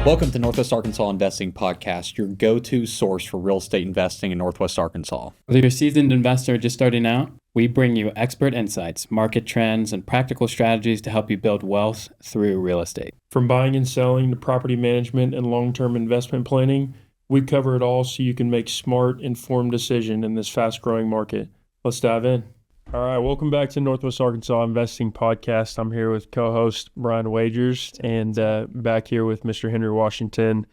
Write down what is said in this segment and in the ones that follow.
Welcome to Northwest Arkansas Investing Podcast, your go-to source for real estate investing in Northwest Arkansas. Whether you're a seasoned investor just starting out, we bring you expert insights, market trends, and practical strategies to help you build wealth through real estate. From buying and selling to property management and long-term investment planning, we cover it all so you can make smart, informed decisions in this fast-growing market. Let's dive in. All right, welcome back to Northwest Arkansas Investing Podcast. I'm here with co-host Brian Wagers and back here with Mr. Henry Washington.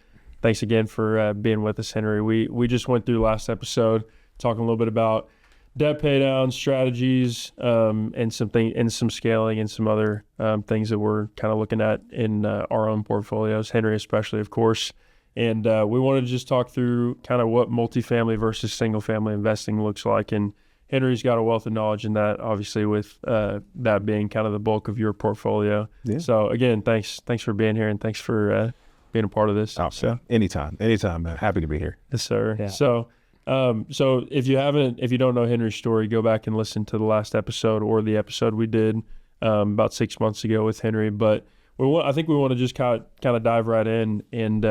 Thanks again for being with us, Henry. We just went through last episode talking a little bit about debt pay down strategies and some scaling and some other things that we're kind of looking at in our own portfolios, Henry especially, of course. And we wanted to just talk through kind of what multifamily versus single-family investing looks like. And Henry's got a wealth of knowledge in that, obviously, with that being kind of the bulk of your portfolio. Yeah. So again, thanks for being here, and thanks for being a part of this. Oh, so anytime, man. Happy to be here. Yes, sir. Yeah. So if you don't know Henry's story, go back and listen to the last episode or the episode we did about 6 months ago with Henry. But I think we want to just kind of dive right in and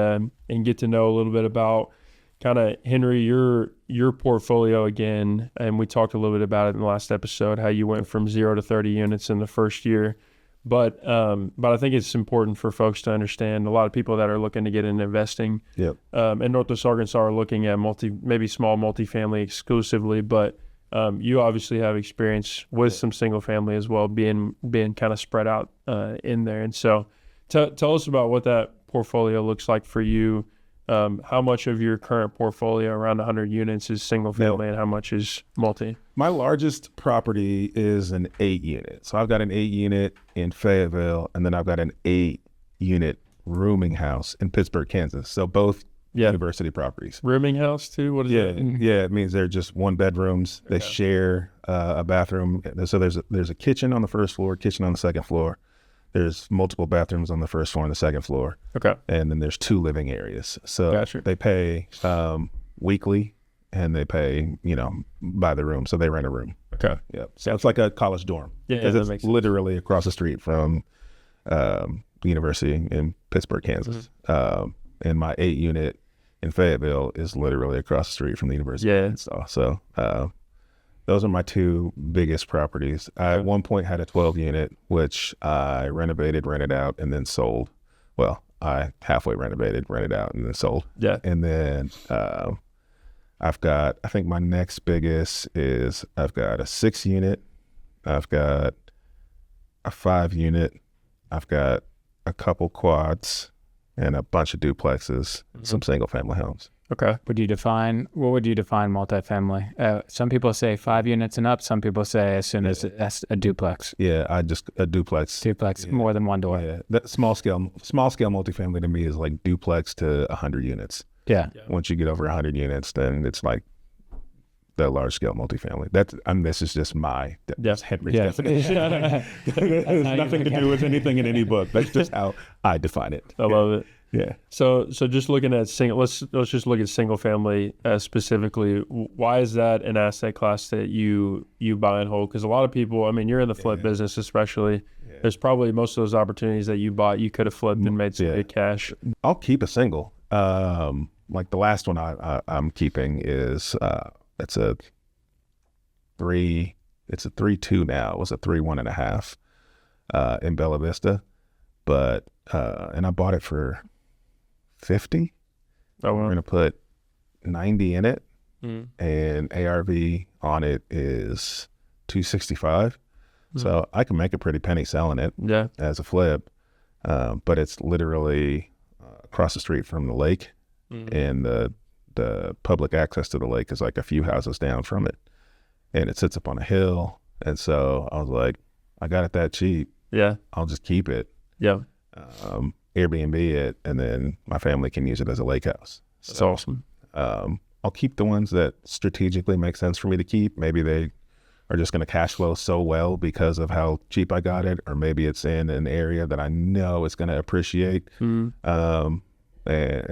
get to know a little bit about kind of, Henry, your portfolio again. And we talked a little bit about it in the last episode, how you went from 0 to 30 units in the first year. But I think it's important for folks to understand, a lot of people that are looking to get into investing in Northwest Arkansas are looking at maybe small multifamily exclusively, but you obviously have experience with some single family as well, being kind of spread out in there. And so tell us about what that portfolio looks like for you. How much of your current portfolio, around 100 units, is single family and how much is multi? My largest property is an 8-unit. So I've got an 8-unit in Fayetteville, and then I've got an 8-unit rooming house in Pittsburgh, Kansas. So both university properties. Rooming house too? What is that? Yeah, it means they're just one bedrooms. They share a bathroom. So there's a kitchen on the first floor, kitchen on the second floor. There's multiple bathrooms on the first floor and the second floor. Okay. And then there's 2 living areas. So they pay weekly, and they pay, by the room. So they rent a room. Okay. Yep. So it's like a college dorm. Yeah, it's literally across the street from the university in Pittsburgh, Kansas. Mm-hmm. And my 8-unit in Fayetteville is literally across the street from the university. Yeah. So those are my 2 biggest properties. I at one point had a 12-unit, which I renovated, rented out, and then sold. Well, I halfway renovated, rented out, and then sold. Yeah. And then I think my next biggest is I've got a 6-unit, I've got a 5-unit, I've got a couple quads, and a bunch of duplexes, some single-family homes. Okay. What would you define multifamily? Some people say 5 units and up. Some people say as soon as that's a duplex. Yeah, a duplex. Duplex, more than one door. Yeah, that small scale multifamily to me is like duplex to 100 units. Yeah. Once you get over 100 units, then it's like the large scale multifamily. This is just Henry's definition. It has nothing to do with anything in any book. That's just how I define it. I love it. Yeah. So just looking at let's just look at single family specifically. Why is that an asset class that you buy and hold? Because a lot of people, you're in the flip business especially. Yeah. There's probably most of those opportunities that you bought, you could have flipped and made some big cash. I'll keep a single. Like the last one I'm keeping is it's a 3.2 now. It was a 3.1.5 in Bella Vista, but and I bought it for $50. Oh, wow. We're gonna put $90 in it, and ARV on it is $265. So I can make a pretty penny selling it as a flip, but it's literally across the street from the lake, and the public access to the lake is like a few houses down from it, and it sits up on a hill. And so I was like, I got it that cheap. Yeah, I'll just keep it. Yeah. Airbnb it, and then my family can use it as a lake house. So, that's awesome. I'll keep the ones that strategically make sense for me to keep. Maybe they are just going to cash flow so well because of how cheap I got it, or maybe it's in an area that I know it's going to appreciate. And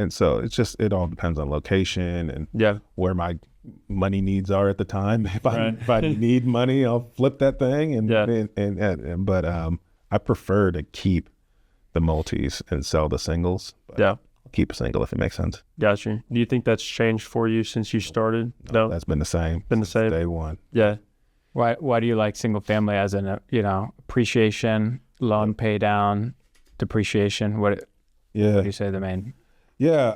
so it all depends on location and where my money needs are at the time. If I need money, I'll flip that thing. But I prefer to keep the multis and sell the singles. But I'll keep single if it makes sense. Gotcha. Do you think that's changed for you since you started? No, That's been the same. Been the since same? Day one. Yeah. Why do you like single family as an, appreciation, loan pay down, depreciation? What do you say the main? Yeah.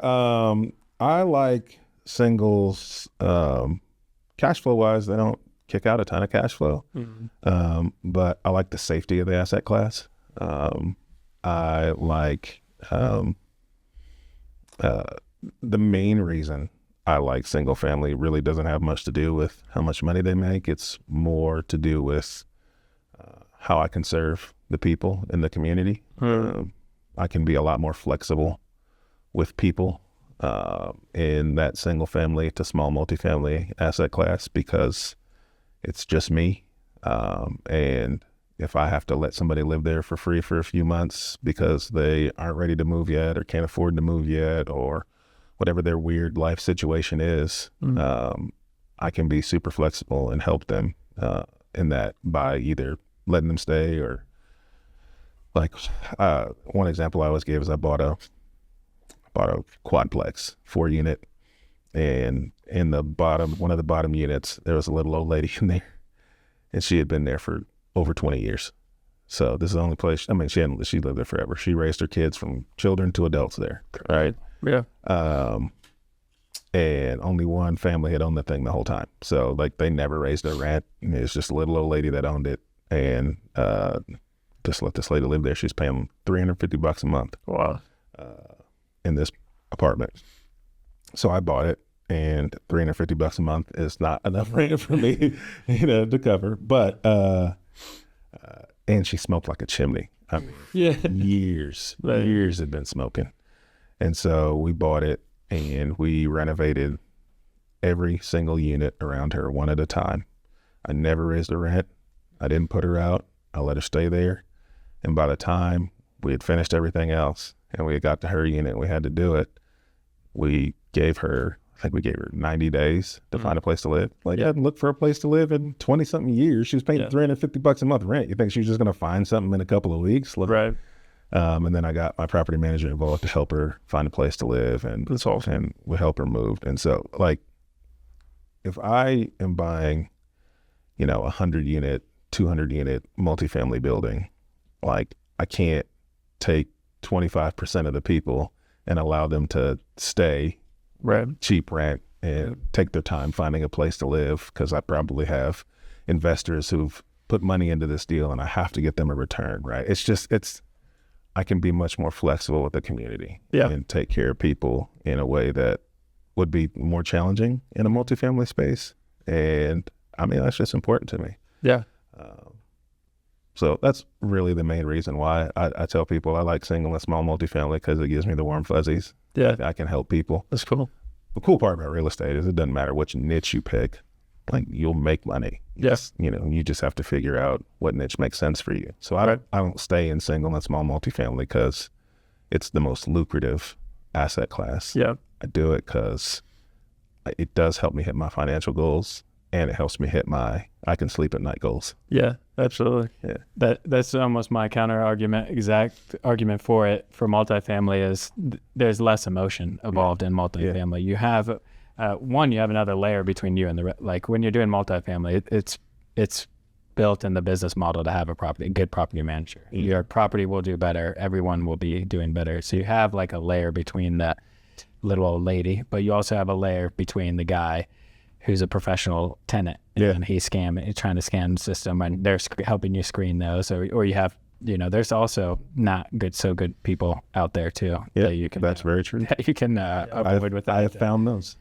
I like singles, cash flow wise, they don't kick out a ton of cash flow. But I like the safety of the asset class. I like, the main reason I like single family really doesn't have much to do with how much money they make. It's more to do with how I can serve the people in the community. I can be a lot more flexible with people in that single family to small multifamily asset class because it's just me. And if I have to let somebody live there for free for a few months because they aren't ready to move yet or can't afford to move yet or whatever their weird life situation is, I can be super flexible and help them in that by either letting them stay or like one example I always give is I bought a quadplex 4-unit, and in the bottom, one of the bottom units, there was a little old lady in there, and she had been there for over 20 years. So this is the only place. I mean, she lived there forever. She raised her kids from children to adults there, right? Yeah. And only one family had owned the thing the whole time. So like they never raised their rent. And it's just a little old lady that owned it, and just let this lady live there. She's paying $350 a month. Wow. In this apartment. So I bought it, and $350 a month is not enough rent for me, to cover. But and she smoked like a chimney. I mean, years had been smoking. And so we bought it, and we renovated every single unit around her one at a time. I never raised the rent. I didn't put her out. I let her stay there. And by the time we had finished everything else and we had got to her unit and we had to do it, we gave her 90 days to find a place to live. I hadn't looked for a place to live in 20 something years. She was paying $350 a month rent. You think she was just going to find something in a couple of weeks? Right. And then I got my property manager involved to help her find a place to live, and that's awesome. And we help her move. And so if I am buying, 100 unit, 200 unit multifamily building, I can't take 25% of the people and allow them to stay cheap rent and take their time finding a place to live, because I probably have investors who've put money into this deal and I have to get them a return, right? I can be much more flexible with the community and take care of people in a way that would be more challenging in a multifamily space. And I mean, that's just important to me. Yeah. So that's really the main reason why I tell people I like single and small multifamily, because it gives me the warm fuzzies. Yeah. I can help people. That's cool. The cool part about real estate is it doesn't matter which niche you pick, you'll make money. Yes. You just have to figure out what niche makes sense for you. So I don't stay in single and small multifamily because it's the most lucrative asset class. Yeah. I do it because it does help me hit my financial goals, and it helps me hit my I can sleep at night goals. Yeah, absolutely. Yeah. That's almost my counter argument. Exact argument for it for multifamily is there's less emotion involved in multifamily. You have you have another layer between you and when you're doing multifamily, it's built in the business model to have a good property manager. Your property will do better. Everyone will be doing better. So you have a layer between that little old lady, but you also have a layer between the guy who's a professional tenant, and he's trying to scam the system, and they're helping you screen those, or you have, there's also not good people out there too. Yeah, that you can, that's very true. That you can avoid with that. I have found those.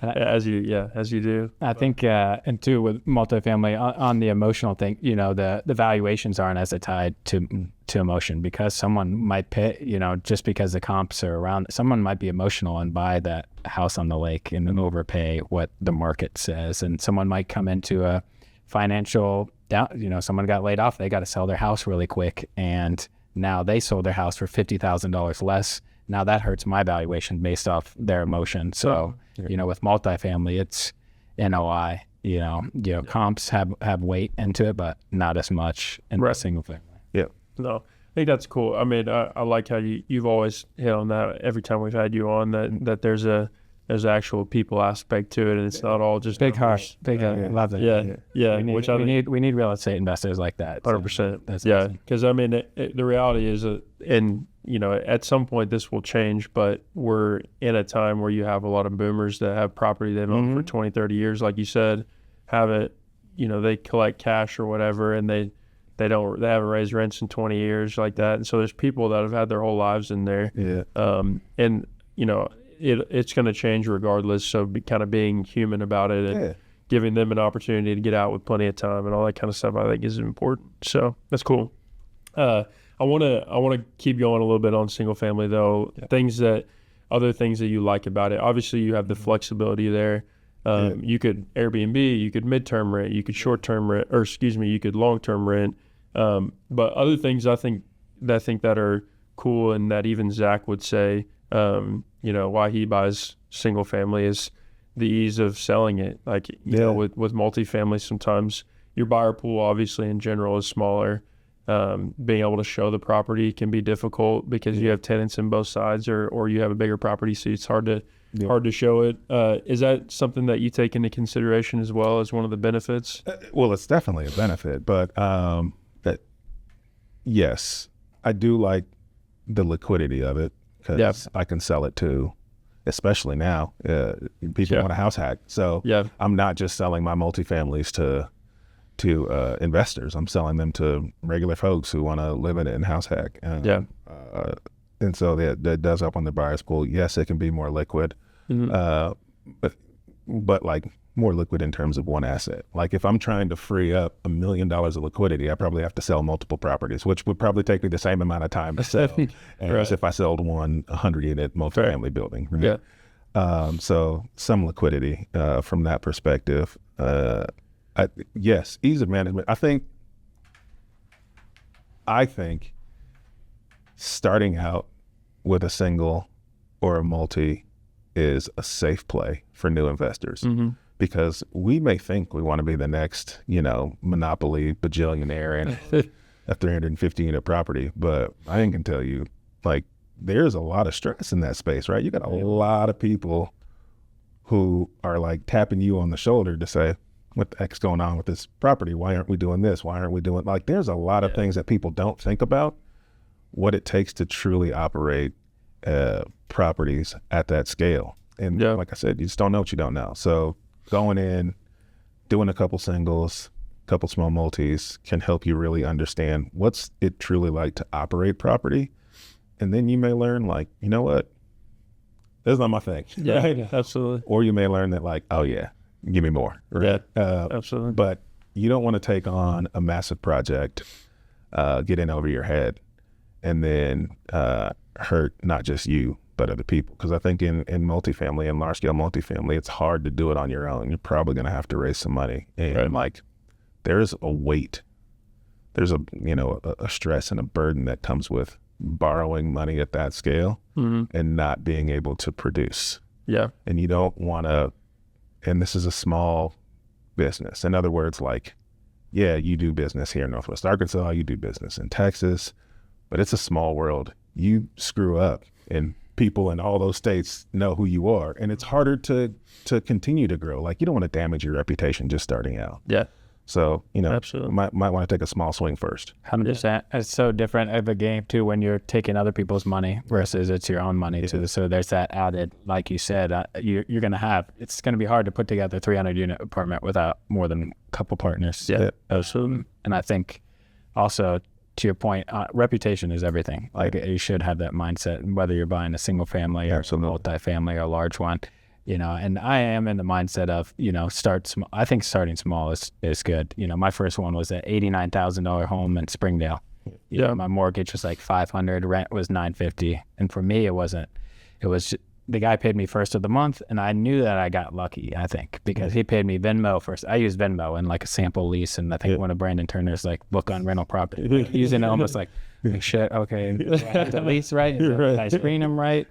as you do. I think, and too with multifamily on the emotional thing, the valuations aren't as tied to emotion, because someone might pay, just because the comps are around, someone might be emotional and buy that house on the lake and then overpay what the market says. And someone might come into a financial down, someone got laid off, they got to sell their house really quick. And now they sold their house for $50,000 less. Now that hurts my valuation based off their emotion. So, with multifamily, it's NOI, comps have weight into it, but not as much in single family. Yeah. No, think that's cool. I mean, I like how you've always hit on that every time we've had you on, that there's actual people aspect to it, and it's not all just big heart. Love it. Yeah. We need real estate investors like that. 100%. That's yeah, awesome. because I mean, the reality is, and at some point this will change, but we're in a time where you have a lot of boomers that have property they've owned for 20, 30 years, like you said, have it, they collect cash or whatever, and they haven't raised rents in 20 years like that. And so there's people that have had their whole lives in there. Yeah. And it's going to change regardless. So kind of being human about it and giving them an opportunity to get out with plenty of time and all that kind of stuff, I think is important. So that's cool. I want to keep going a little bit on single family though. Yeah. Other things that you like about it. Obviously you have the flexibility there. You could Airbnb, you could midterm rent, you could short-term rent, you could long-term rent. But other things I think that are cool, and that even Zach would say, why he buys single family is the ease of selling it. Like, with multifamily, sometimes your buyer pool obviously in general is smaller. Being able to show the property can be difficult because you have tenants in both sides, or you have a bigger property, so it's hard to show it. Is that something that you take into consideration as well as one of the benefits? Well, it's definitely a benefit, but yes, I do like the liquidity of it, because I can sell it to, especially now, people want a house hack. So I'm not just selling my multifamilies to investors. I'm selling them to regular folks who want to live in it and house hack. And so that does open the buyer's pool. Yes, it can be more liquid, but like more liquid in terms of one asset. Like if I'm trying to free up $1 million of liquidity, I probably have to sell multiple properties, which would probably take me the same amount of time to sell as if I sold one 100-unit multifamily building. Right? Yeah. So some liquidity from that perspective. Yes, ease of management. I think starting out with a single or a multi is a safe play for new investors, because we may think we want to be the next, monopoly bajillionaire and a 350 unit property, but I can tell you, like, there's a lot of stress in that space, right? You got a lot of people who are like tapping you on the shoulder to say, what the heck's going on with this property? Why aren't we doing this? Why aren't we doing, like, there's a lot of things that people don't think about, what it takes to truly operate properties at that scale. And like I said, you just don't know what you don't know. So going in, doing a couple singles, couple small multis can help you really understand what's it truly like to operate property. And then you may learn, like, you know what? That's not my thing. Yeah, right? Absolutely. Or you may learn that, like, oh yeah, give me more. Right? Yeah, absolutely. But you don't want to take on a massive project, get in over your head, and then hurt not just you, but other people. Because I think in multifamily and large scale multifamily, it's hard to do it on your own. You're probably going to have to raise some money. And like, there's a weight, there's a stress and a burden that comes with borrowing money at that scale and not being able to produce. Yeah. And you don't want to, and this is a small business. In other words, like, yeah, you do business here in Northwest Arkansas, you do business in Texas, but it's a small world. You screw up and people in all those states know who you are, and it's harder to continue to grow. Like, you don't want to damage your reputation just starting out. Yeah. So, absolutely. Might want to take a small swing first. 100%. It's so different of a game too when you're taking other people's money versus it's your own money too. So there's that added, like you said, you're going to have, it's going to be hard to put together a 300 unit apartment without more than a couple partners. Yeah, absolutely. And I think also, to your point, reputation is everything. Like, you should have that mindset, whether you're buying a single family or a multifamily or a large one. And I am in the mindset of, start small. I think starting small is good. My first one was an $89,000 home in Springdale. My mortgage was like $500, rent was $950. And for me, it was the guy paid me first of the month, and I knew that I got lucky, I think, because he paid me Venmo first. I used Venmo in like a sample lease, and I think one of Brandon Turner's like book on rental property, using it almost like shit, okay, do I have the lease right? Did I screen him right?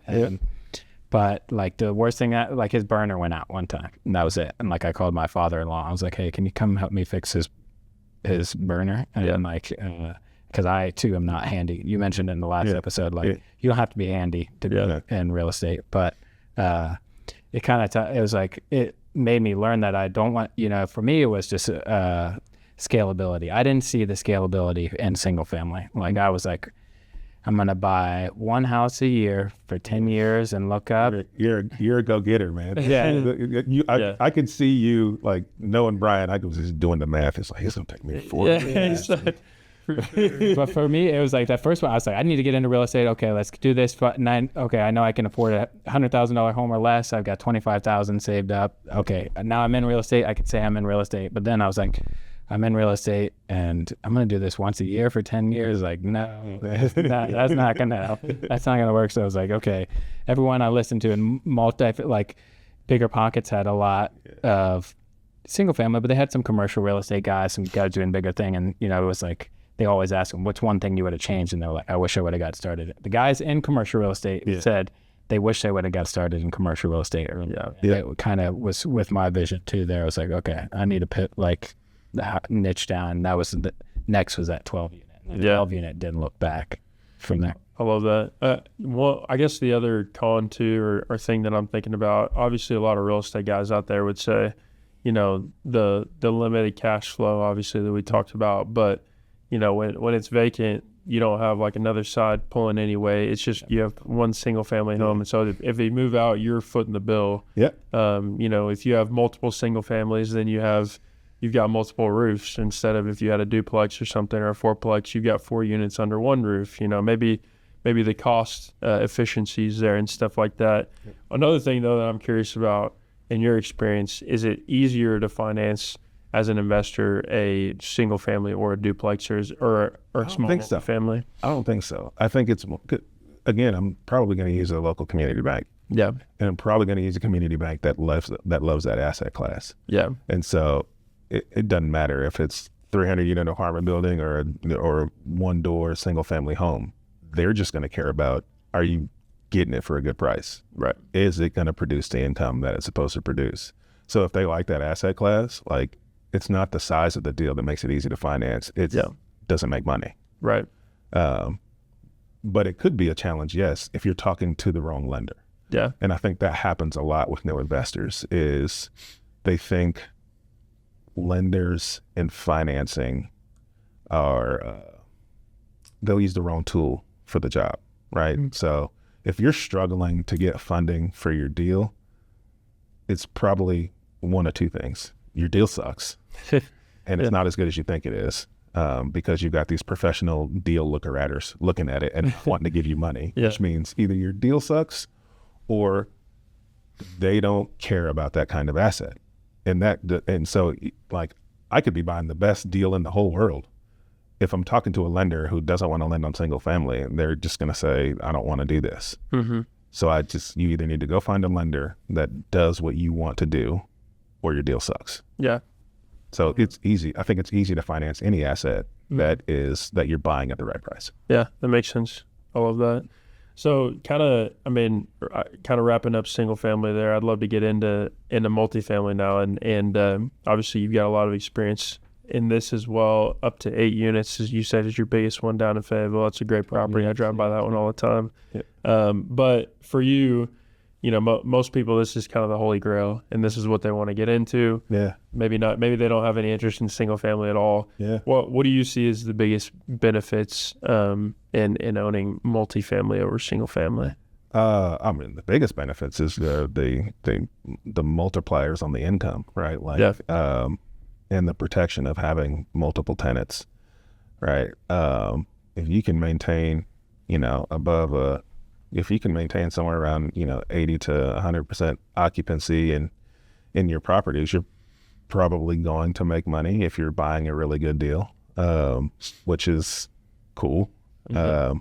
But like the worst thing, like his burner went out one time, and that was it. And like I called my father-in-law. I was like, "Hey, can you come help me fix his burner?" And like, because I too am not handy. You mentioned in the last episode, like you don't have to be handy to be in real estate, but it kind of it was like it made me learn that I don't want, for me it was just scalability. I didn't see the scalability in single family. Like I was like, I'm gonna buy one house a year for 10 years and look up. You're a go-getter, man. Yeah. I could see you, like, knowing Brian, I was just doing the math. It's like, it's gonna take me 4 years. But for me, it was like that first one. I was like, I need to get into real estate. Okay, let's do this. Okay, I know I can afford a $100,000 home or less. I've got 25,000 saved up. Okay, now I'm in real estate. I could say I'm in real estate. But then I was like, I'm in real estate and I'm going to do this once a year for 10 years. Like, no, that's not going to work. So I was like, okay, everyone I listened to in Bigger Pockets had a lot of single family, but they had some commercial real estate guys, some guys doing bigger thing. And, it was like, they always ask them, what's one thing you would have changed? And they're like, I wish I would have got started. The guys in commercial real estate said they wish they would have got started in commercial real estate. It kind of was with my vision too there. I was like, okay, I need to put the niche down. That was next was that 12 unit. And the 12 unit didn't look back from there. I love that. Well, I guess the other con too, or thing that I'm thinking about, obviously a lot of real estate guys out there would say, the limited cash flow, obviously, that we talked about, but when it's vacant, you don't have like another side pulling anyway. It's just you have one single family home, and so if they move out, you're footing the bill. If you have multiple single families, then you've got multiple roofs instead of if you had a duplex or something or a fourplex, you've got 4 units under one roof. Maybe the cost efficiencies there and stuff like that. Another thing though that I'm curious about in your experience, is it easier to finance as an investor a single family or a duplex or a small family? I don't think so. I think it's, again, I'm probably going to use a local community bank. Yeah. And I'm probably going to use a community bank that loves that asset class. Yeah. And so it doesn't matter if it's 300 unit apartment building or one door single family home. They're just going to care about, are you getting it for a good price? Right. Is it going to produce the income that it's supposed to produce? So if they like that asset class, like, it's not the size of the deal that makes it easy to finance. It doesn't make money. Right. But it could be a challenge, yes, if you're talking to the wrong lender. Yeah. And I think that happens a lot with new investors is they think lenders in financing they'll use the wrong tool for the job, right? Mm-hmm. So if you're struggling to get funding for your deal, it's probably one of two things. Your deal sucks and it's not as good as you think it is, because you've got these professional deal looker-atters looking at it and wanting to give you money, which means either your deal sucks or they don't care about that kind of asset. And so, like, I could be buying the best deal in the whole world. If I'm talking to a lender who doesn't want to lend on single family, and they're just going to say, I don't want to do this. Mm-hmm. So you either need to go find a lender that does what you want to do, or your deal sucks. Yeah. So it's easy. I think it's easy to finance any asset that you're buying at the right price. Yeah, that makes sense. I love that. So kind of wrapping up single family there, I'd love to get into multifamily now. And obviously you've got a lot of experience in this as well, up to 8 units, as you said, is your biggest one down in Fayetteville. That's a great property. I drive by that one all the time. Yeah. But for you, most people, this is kind of the holy grail, and this is what they want to get into. Yeah. Maybe not. Maybe they don't have any interest in single family at all. Yeah. What do you see as the biggest benefits in owning multifamily over single family? The biggest benefits is the multipliers on the income, right? Like, and the protection of having multiple tenants, right? If you can maintain, if you can maintain somewhere around, 80 to 100% occupancy in your properties, you're probably going to make money if you're buying a really good deal, which is cool. Mm-hmm.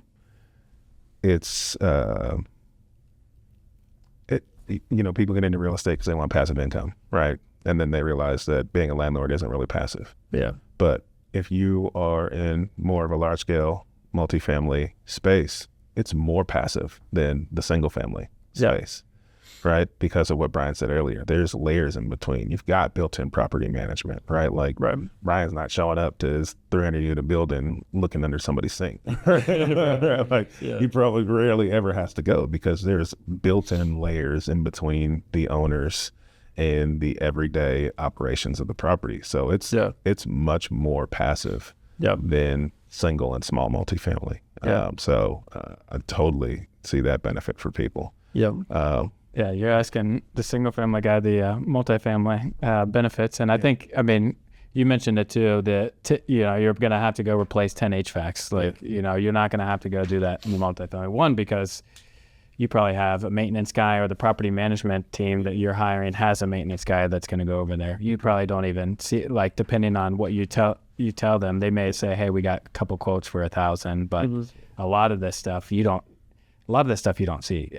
People get into real estate because they want passive income, right? And then they realize that being a landlord isn't really passive. Yeah. But if you are in more of a large scale multifamily space, it's more passive than the single family space. right? Because of what Brian said earlier, there's layers in between. You've got built-in property management, right? Like Brian's not showing up to his 300-unit building looking under somebody's sink. He probably rarely ever has to go because there's built-in layers in between the owners and the everyday operations of the property. So it's much more passive than single and small multifamily. I totally see that benefit for people. Yeah, you're asking the single family guy the multifamily benefits, and I think, I mean, you mentioned it too, that you're going to have to go replace 10 HVACs. Like, you're not going to have to go do that in the multifamily. One, because you probably have a maintenance guy, or the property management team that you're hiring has a maintenance guy that's going to go over there. You probably don't even see, like, depending on what you tell them, they may say, hey, we got a couple quotes for $1,000, but a lot of this stuff you don't see,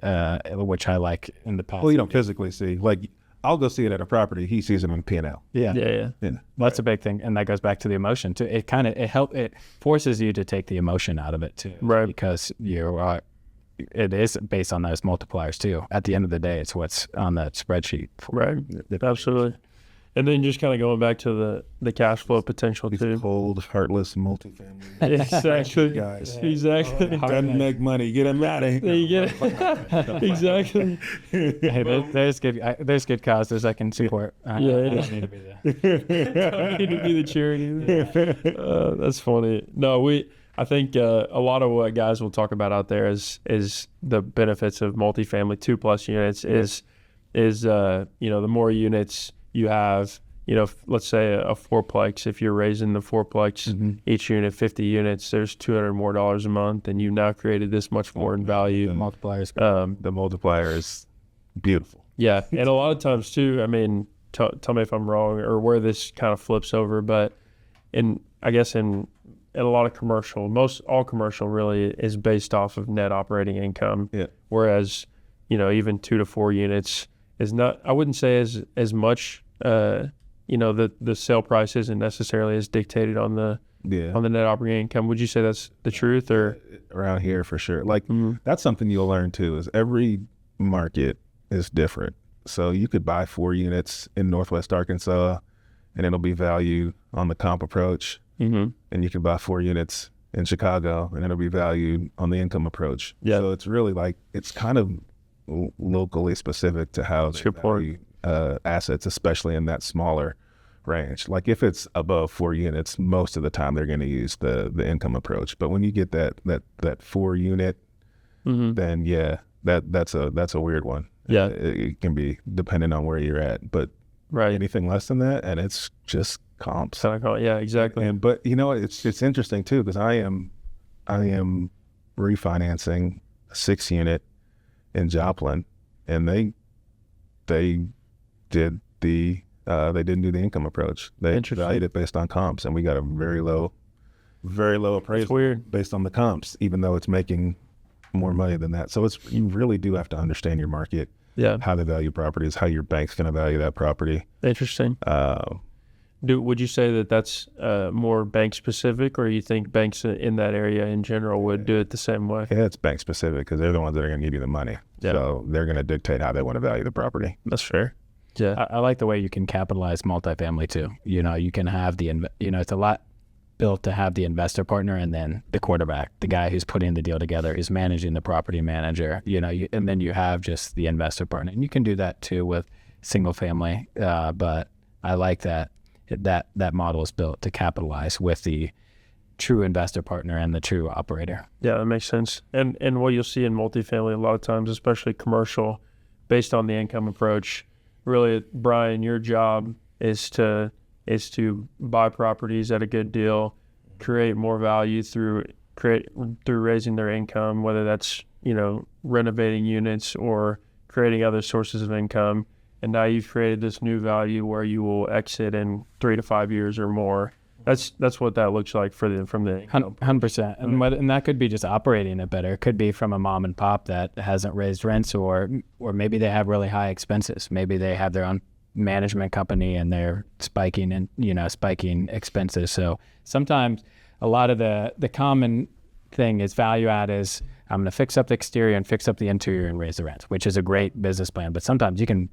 which I like in the past. Well, you don't physically see. Like, I'll go see it at a property. He sees it in P&L. Yeah. That's a big thing, and that goes back to the emotion too. It forces you to take the emotion out of it too, right? Because it is based on those multipliers too. At the end of the day, it's what's on that spreadsheet. Right. Absolutely. And then just kind of going back to the cash flow potential too. Cold, heartless multifamily. Exactly. Guys. Exactly. Doesn't make money. Get them out of here. There you get it. Exactly. Hey, there's good causes I can support. I don't need to be there. Don't need to be the charity. That's funny. No, I think a lot of what guys will talk about out there is the benefits of multifamily 2+ units is the more units you have, let's say a 4-plex, if you're raising the 4-plex, each unit 50 units, there's $200 more a month, and you've now created this much more in value. The multiplier is beautiful. Yeah, and a lot of times too, I mean, tell me if I'm wrong or where this kind of flips over, but in a lot of commercial, all commercial really is based off of net operating income. Yeah. Whereas, even 2 to 4 units is not, I wouldn't say as much, the sale price isn't necessarily as dictated on the net operating income. Would you say that's the truth, or? Around here for sure. Like that's something you'll learn too, is every market is different. So you could buy 4 units in Northwest Arkansas and it'll be valued on the comp approach. And you can buy 4 units in Chicago and it'll be valued on the income approach. Yeah. So it's really like, it's kind of locally specific to how they value assets, especially in that smaller range. Like if it's above 4 units, most of the time they're going to use the income approach. But when you get that 4 unit, then that's a weird one. Yeah. It can be dependent on where you're at, but anything less than that, and it's just comps. Yeah, exactly. But it's interesting too, because I am refinancing a 6 unit in Joplin, and they didn't do the income approach. They valued it based on comps, and we got a very low appraisal based on the comps, even though it's making more money than that. So you really do have to understand your market, how they value properties, how your bank's going to value that property. Interesting. Would you say that that's more bank specific, or you think banks in that area in general would do it the same way? Yeah, it's bank specific because they're the ones that are going to give you the money. Yeah. So they're going to dictate how they want to value the property. That's fair. Yeah. I like the way you can capitalize multifamily too. You can have it's a lot built to have the investor partner and then the quarterback, the guy who's putting the deal together, is managing the property manager, and then you have just the investor partner. And you can do that too with single family. But I like that model is built to capitalize with the true investor partner and the true operator. Yeah, that makes sense. And what you'll see in multifamily a lot of times, especially commercial, based on the income approach, really, Brian, your job is to buy properties at a good deal, create more value through raising their income, whether that's renovating units or creating other sources of income. And now you've created this new value where you will exit in 3 to 5 years or more. That's what that looks like from the 100%. And that could be just operating it better. It could be from a mom and pop that hasn't raised rents, or maybe they have really high expenses. Maybe they have their own management company and they're spiking expenses. So sometimes a lot of the common thing is value add is I'm going to fix up the exterior and fix up the interior and raise the rent, which is a great business plan. But sometimes you can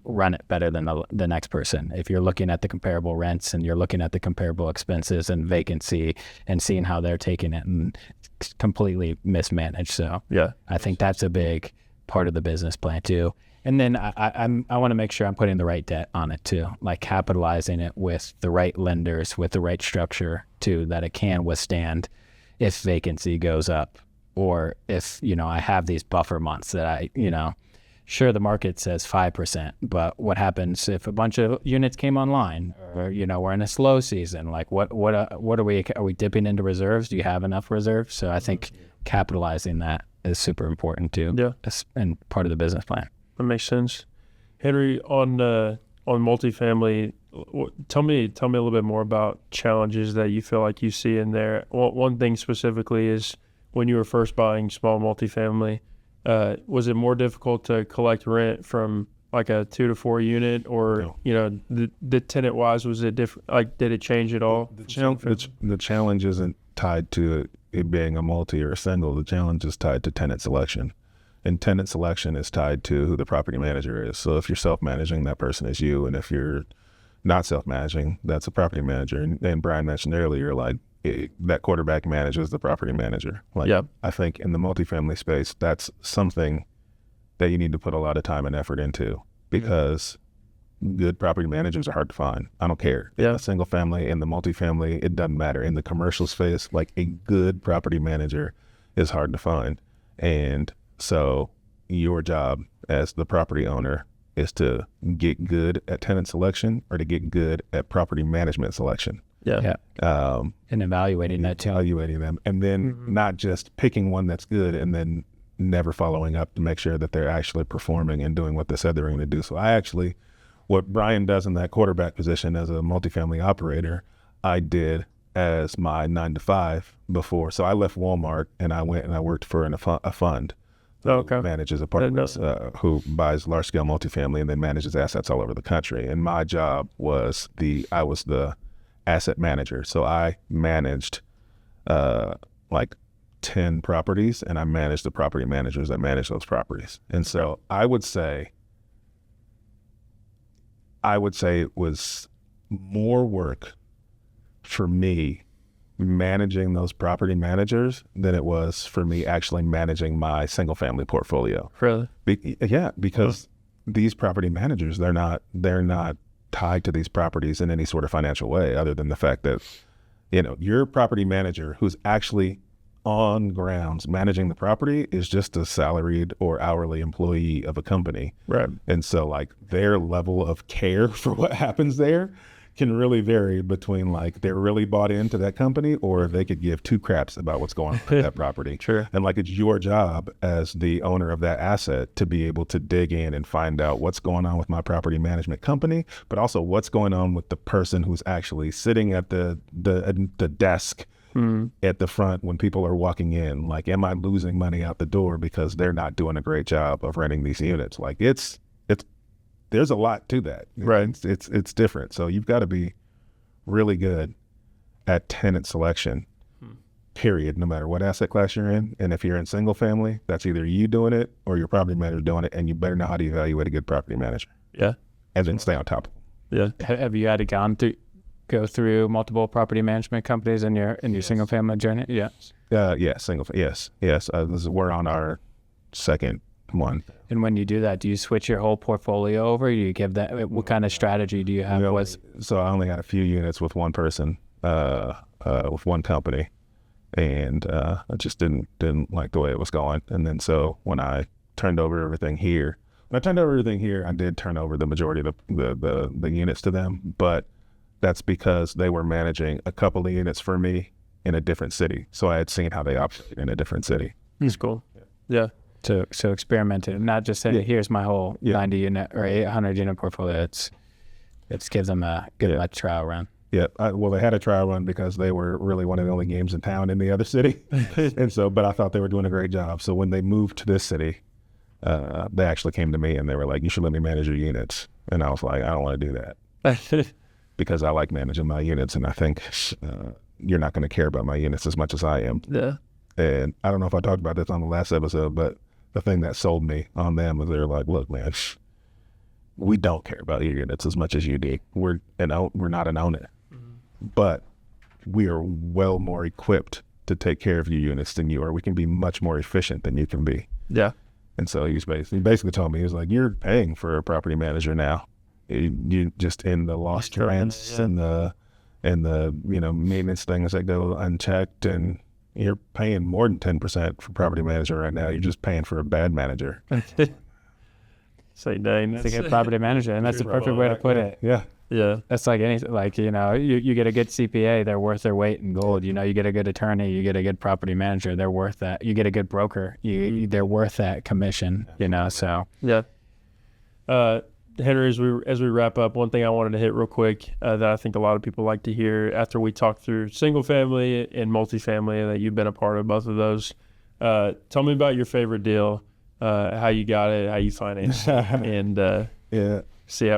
run it better than the next person. If you're looking at the comparable rents and you're looking at the comparable expenses and vacancy and seeing how they're taking it and it's completely mismanaged. So Yeah. I think that's a big part of the business plan too. And then I want to make sure I'm putting the right debt on it too, like capitalizing it with the right lenders, with the right structure too, that it can withstand if vacancy goes up, or if, I have these buffer months that sure, the market says 5%, but what happens if a bunch of units came online, or, we're in a slow season? Like what are we dipping into reserves? Do you have enough reserves? So I think capitalizing that is super important too. Yeah. And part of the business plan. That makes sense. Henry, on multifamily, tell me a little bit more about challenges that you feel like you see in there. One thing specifically is when you were first buying small multifamily, was it more difficult to collect rent from like a 2 to 4 unit, or No. the tenant wise, was it different? Like, did it change at all? The challenge isn't tied to it being a multi or a single. The challenge is tied to tenant selection. And tenant selection is tied to who the property manager is. So if you're self-managing, that person is you. And if you're not self-managing, that's a property manager. And Brian mentioned earlier, that quarterback manages the property manager. I think in the multifamily space, that's something that you need to put a lot of time and effort into, because good property managers are hard to find. I don't care. Yeah. In the single family, in the multifamily, it doesn't matter. In the commercial space, a good property manager is hard to find. And so your job as the property owner is to get good at tenant selection, or to get good at property management selection. Yeah. And evaluating that too. Evaluating them, and then not just picking one that's good and then never following up to make sure that they're actually performing and doing what they said they're going to do. So what Brian does in that quarterback position as a multifamily operator, I did as my 9 to 5 before. So I left Walmart and I went and I worked for a fund. Who manages apartments, who buys large scale multifamily and then manages assets all over the country. And my job was I was the asset manager. So I managed 10 properties, and I managed the property managers that manage those properties. And so I would say it was more work for me managing those property managers than it was for me actually managing my single family portfolio. Really? Because these property managers, they're not tied to these properties in any sort of financial way, other than the fact that, your property manager who's actually on grounds managing the property is just a salaried or hourly employee of a company. Right. And so their level of care for what happens there can really vary between they're really bought into that company, or they could give 2 craps about what's going on with that property. Sure. And it's your job as the owner of that asset to be able to dig in and find out what's going on with my property management company, but also what's going on with the person who's actually sitting at the desk at the front when people are walking in. Am I losing money out the door because they're not doing a great job of renting these units? There's a lot to that. Right. It's different. So you've got to be really good at tenant selection, period, no matter what asset class you're in. And if you're in single family, that's either you doing it or your property manager doing it, and you better know how to evaluate a good property manager. Yeah. And then stay on top of them. Yeah. Have you had to go through multiple property management companies in your single family journey? Yeah. Yes. We're on our second one. And when you do that, do you switch your whole portfolio over? Do you give that? What kind of strategy do you have? So I only had a few units with one person, with one company, and I just didn't like the way it was going. And then so when I turned over everything here, I did turn over the majority of the units to them, but that's because they were managing a couple of units for me in a different city. So I had seen how they operate in a different city. That's cool. Yeah. So experimenting, not just saying, here's my whole 90 unit or 800 unit portfolio. It's give them a trial run. Yeah. They had a trial run because they were really one of the only games in town in the other city. But I thought they were doing a great job. So when they moved to this city, they actually came to me and they were like, you should let me manage your units. And I was like, I don't want to do that because I like managing my units. And I think you're not going to care about my units as much as I am. Yeah. And I don't know if I talked about this on the last episode, but the thing that sold me on them was they're like, look, man, we don't care about your units as much as you do. We're not an owner, but we are well more equipped to take care of your units than you are. We can be much more efficient than you can be. Yeah. And so he basically told me, he was like, you're paying for a property manager now. You just in the lost rents and the maintenance things that go unchecked, and you're paying more than 10% for property manager right now. You're just paying for a bad manager. Say, dang, It's a good property manager, and that's the perfect way to put it. Yeah. Yeah. That's like anything, like, you get a good CPA, they're worth their weight in gold. You get a good attorney, you get a good property manager, they're worth that. You get a good broker, they're worth that commission, so. Yeah. Henry, as we wrap up, one thing I wanted to hit real quick that I think a lot of people like to hear after we talk through single family and multifamily, that you've been a part of both of those. Tell me about your favorite deal, how you got it, how you financed it, and Yeah.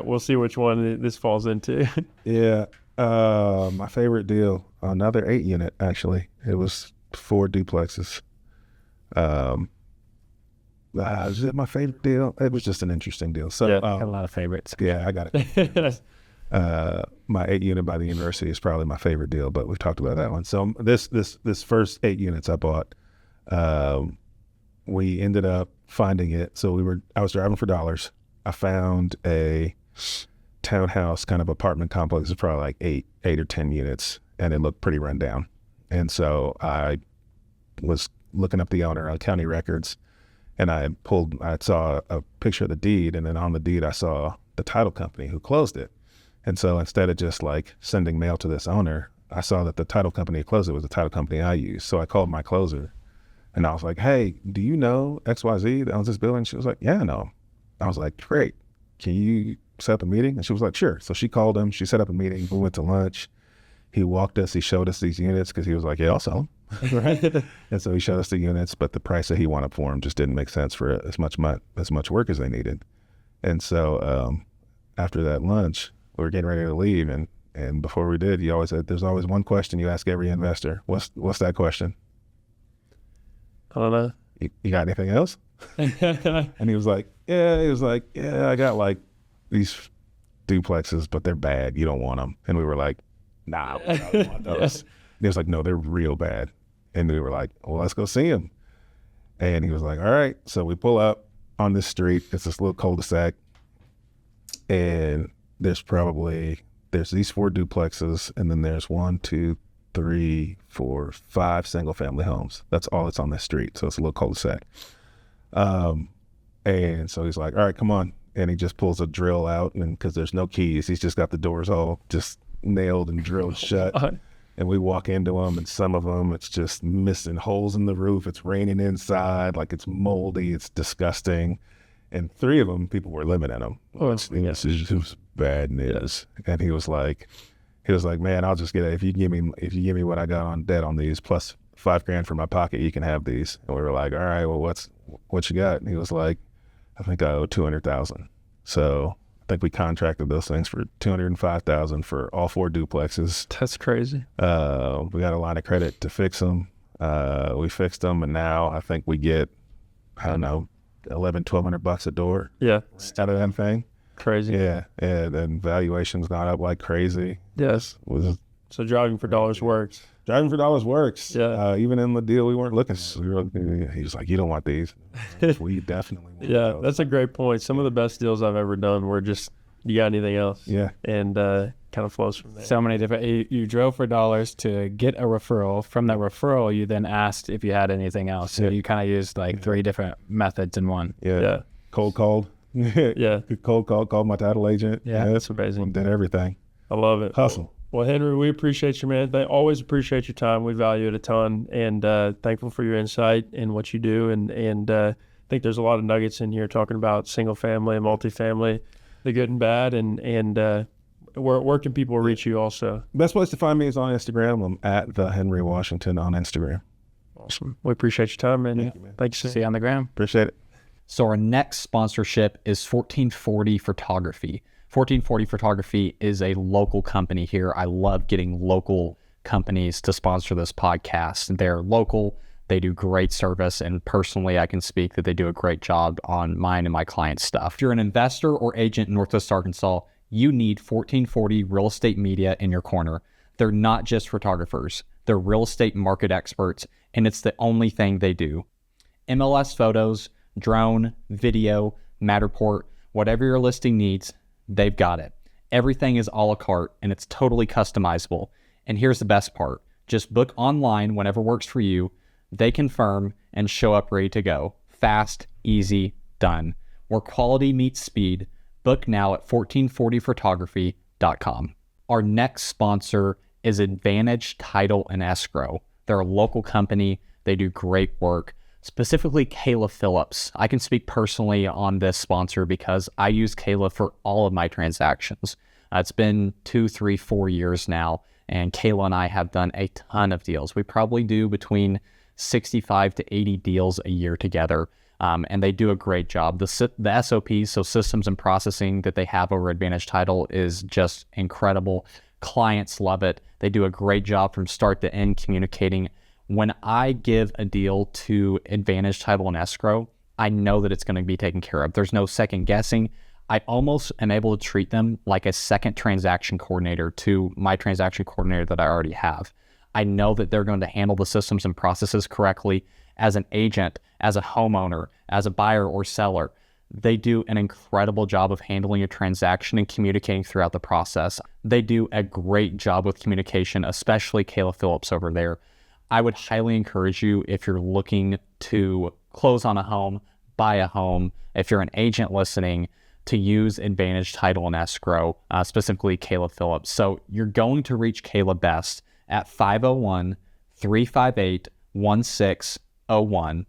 we'll see which one this falls into. Yeah. My favorite deal, another 8 unit, actually. It was 4 duplexes. Is it my favorite deal? It was just an interesting deal. So, Got a lot of favorites. yeah, I got it. My 8 unit by the university is probably my favorite deal, but we've talked about that one. So this first 8 units I bought, we ended up finding it. So I was driving for dollars. I found a townhouse kind of apartment complex. It's probably like 8 or 10 units, and it looked pretty run down. And so I was looking up the owner on county records, and I saw a picture of the deed, and then on the deed I saw the title company who closed it. And so instead of just like sending mail to this owner, I saw that the title company who closed it was the title company I used. So I called my closer, and I was like, hey, do you know XYZ that owns this building? She was like, yeah, I know. I was like, great. Can you set up a meeting? And she was like, sure. So she called him. She set up a meeting. We went to lunch. He walked us. He showed us these units because he was like, yeah, I'll sell them. Right. And so he showed us the units, but the price that he wanted for them just didn't make sense for as much work as they needed. And so after that lunch, we were getting ready to leave. And before we did, you always said, there's always one question you ask every investor. What's that question? I don't know. You got anything else? And he was like, yeah, I got like these duplexes, but they're bad. You don't want them. And we were like, nah, we don't want those. And he was like, no, they're real bad. And we were like, well, let's go see them. And he was like, all right. So we pull up on this street. It's this little cul-de-sac. And there's these 4 duplexes. And then there's 1, 2, 3, 4, 5 single family homes. That's all that's on this street. So it's a little cul-de-sac. And so he's like, all right, come on. And he just pulls a drill out, and because there's no keys, he's just got the doors all just nailed and drilled shut. And we walk into them, and some of them, it's just missing holes in the roof. It's raining inside, like it's moldy. It's disgusting. And 3 of them, people were living in them. It was bad news. And he was like, man, I'll just get it. If you give me what I got on debt on these plus $5,000 from my pocket, you can have these. And we were like, all right, well, what you got? And he was like, I think I owe $200,000. So I think we contracted those things for $205,000 for all 4 duplexes. That's crazy. We got a line of credit to fix them. We fixed them, and now I think we get, I don't know, $1,100-$1,200 a door. Yeah, out of that thing. Crazy. Yeah, and valuation's gone up like crazy. Yes. So driving for dollars works. Driving for dollars works. Yeah. Even in the deal, we weren't looking. He was like, "You don't want these." We definitely want Yeah, those. that's a great point. Some of the best deals I've ever done were just, you got anything else? Yeah. And kind of flows from there. So many different. You drove for dollars to get a referral. From that referral, you then asked if you had anything else. So you kind of used like 3 different methods in one. Yeah. Cold called. Yeah. Cold called my title agent. Yeah. That's amazing. Did everything. I love it. Hustle. Well, Henry, we appreciate you, man. Always appreciate your time. We value it a ton, and thankful for your insight and what you do. And I think there's a lot of nuggets in here talking about single family and multifamily, the good and bad, and where can people reach you also? Best place to find me is on Instagram. I'm at the Henry Washington on Instagram. Awesome. We appreciate your time, man. Thank you, man. Thanks. See you on the gram. Appreciate it. So our next sponsorship is 1440 Photography. 1440 Photography is a local company here. I love getting local companies to sponsor this podcast. They're local. They do great service, and personally, I can speak that they do a great job on mine and my clients' stuff. If you're an investor or agent in Northwest Arkansas, you need 1440 Real Estate Media in your corner. They're not just photographers. They're real estate market experts, and it's the only thing they do. MLS photos, drone, video, Matterport, whatever your listing needs, they've got it. Everything is a la carte, and it's totally customizable. And here's the best part. Just book online whenever works for you. They confirm and show up ready to go. Fast, easy, done. Where quality meets speed. Book now at 1440photography.com. Our next sponsor is Advantage Title and Escrow. They're a local company. They do great work. Specifically, Kayla Phillips. I can speak personally on this sponsor because I use Kayla for all of my transactions. It's been 2, 3, 4 years now, and Kayla and I have done a ton of deals. We probably do between 65 to 80 deals a year together, and they do a great job. The SOPs, so systems and processing that they have over Advantage Title, is just incredible. Clients love it. They do a great job from start to end communicating. When I give a deal to Advantage Title and Escrow, I know that it's going to be taken care of. There's no second guessing. I almost am able to treat them like a second transaction coordinator to my transaction coordinator that I already have. I know that they're going to handle the systems and processes correctly. As an agent, as a homeowner, as a buyer or seller, they do an incredible job of handling a transaction and communicating throughout the process. They do a great job with communication, especially Kayla Phillips over there. I would highly encourage you, if you're looking to close on a home, buy a home, if you're an agent listening, to use Advantage Title and Escrow, specifically Kayla Phillips. So you're going to reach Kayla best at 501-358-1601,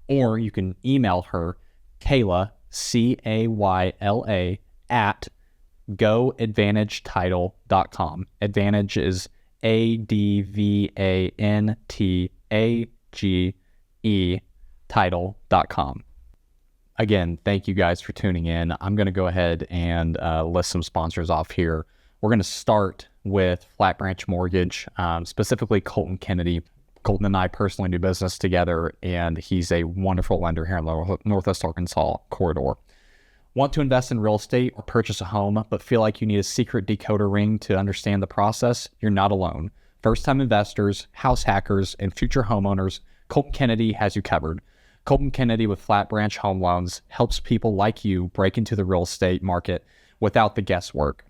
or you can email her, Kayla, Cayla, at goadvantagetitle.com. Advantage is ADVANTAGE title.com. Again, thank you guys for tuning in. I'm going to go ahead and list some sponsors off here. We're going to start with Flat Branch Mortgage, specifically Colton Kennedy. Colton and I personally do business together, and he's a wonderful lender here in the Northwest Arkansas corridor. Want to invest in real estate or purchase a home, but feel like you need a secret decoder ring to understand the process? You're not alone. First-time investors, house hackers, and future homeowners, Colton Kennedy has you covered. Colton Kennedy with Flat Branch Home Loans helps people like you break into the real estate market without the guesswork.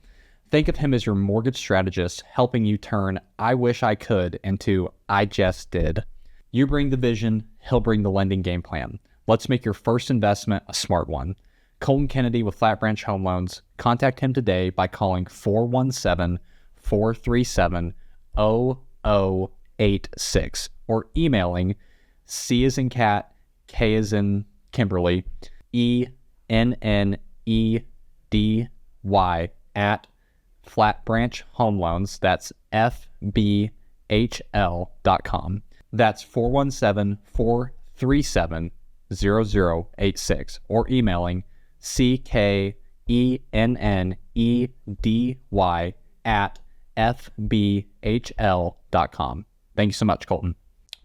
Think of him as your mortgage strategist, helping you turn "I wish I could" into "I just did." You bring the vision, he'll bring the lending game plan. Let's make your first investment a smart one. Colton Kennedy with Flat Branch Home Loans. Contact him today by calling 417-437-0086 or emailing C as in cat, K as in Kimberly, ENNEDY at Flat Branch Home Loans. That's FBHL.com. That's 417-437-0086 or emailing CKENNEDY at FBHL.com. Thank you so much, Colton.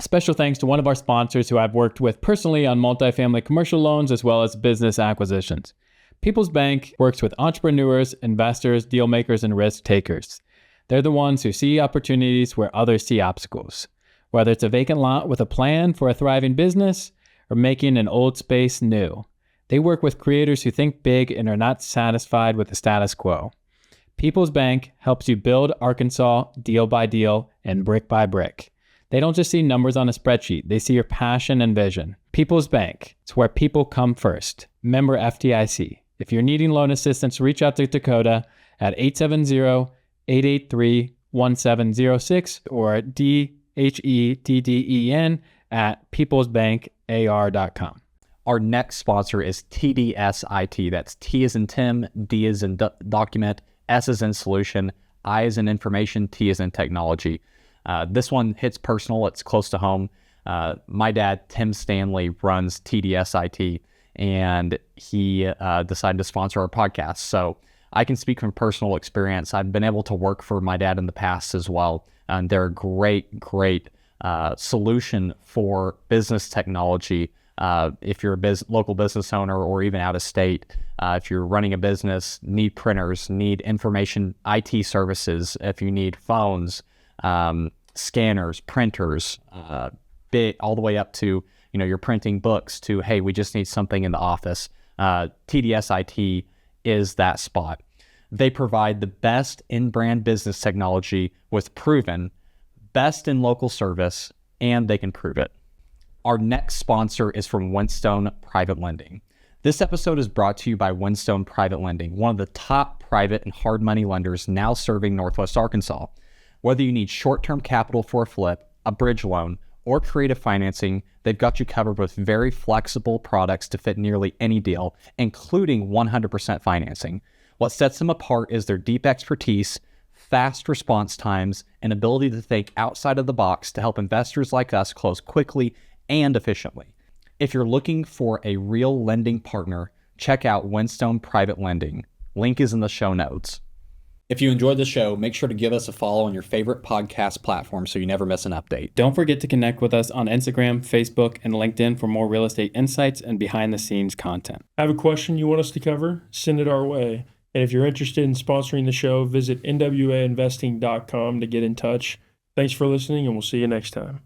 Special thanks to one of our sponsors who I've worked with personally on multifamily commercial loans as well as business acquisitions. People's Bank works with entrepreneurs, investors, deal makers, and risk takers. They're the ones who see opportunities where others see obstacles. Whether it's a vacant lot with a plan for a thriving business or making an old space new, they work with creators who think big and are not satisfied with the status quo. People's Bank helps you build Arkansas deal by deal and brick by brick. They don't just see numbers on a spreadsheet. They see your passion and vision. People's Bank. It's where people come first. Member FDIC. If you're needing loan assistance, reach out to Dakota at 870-883-1706 or DHEDDEN at peoplesbankar.com. Our next sponsor is TDS IT. That's T as in Tim, D as in document, S as in solution, I as in information, T as in technology. This one hits personal. It's close to home. My dad, Tim Stanley, runs TDS IT, and he decided to sponsor our podcast. So I can speak from personal experience. I've been able to work for my dad in the past as well. And they're a great solution for business technology. If you're a local business owner or even out of state, if you're running a business, need printers, need information IT services, if you need phones, scanners, printers, all the way up to, you're printing books to, hey, we just need something in the office. TDS IT is that spot. They provide the best in-brand business technology with proven, best in local service, and they can prove it. Our next sponsor is from Whinstone Private Lending. This episode is brought to you by Whinstone Private Lending, one of the top private and hard money lenders now serving Northwest Arkansas. Whether you need short-term capital for a flip, a bridge loan, or creative financing, they've got you covered with very flexible products to fit nearly any deal, including 100% financing. What sets them apart is their deep expertise, fast response times, and ability to think outside of the box to help investors like us close quickly and efficiently. If you're looking for a real lending partner, check out Whinstone Private Lending. Link is in the show notes. If you enjoyed the show, make sure to give us a follow on your favorite podcast platform so you never miss an update. Don't forget to connect with us on Instagram, Facebook, and LinkedIn for more real estate insights and behind-the-scenes content. Have a question you want us to cover? Send it our way. And if you're interested in sponsoring the show, visit nwainvesting.com to get in touch. Thanks for listening, and we'll see you next time.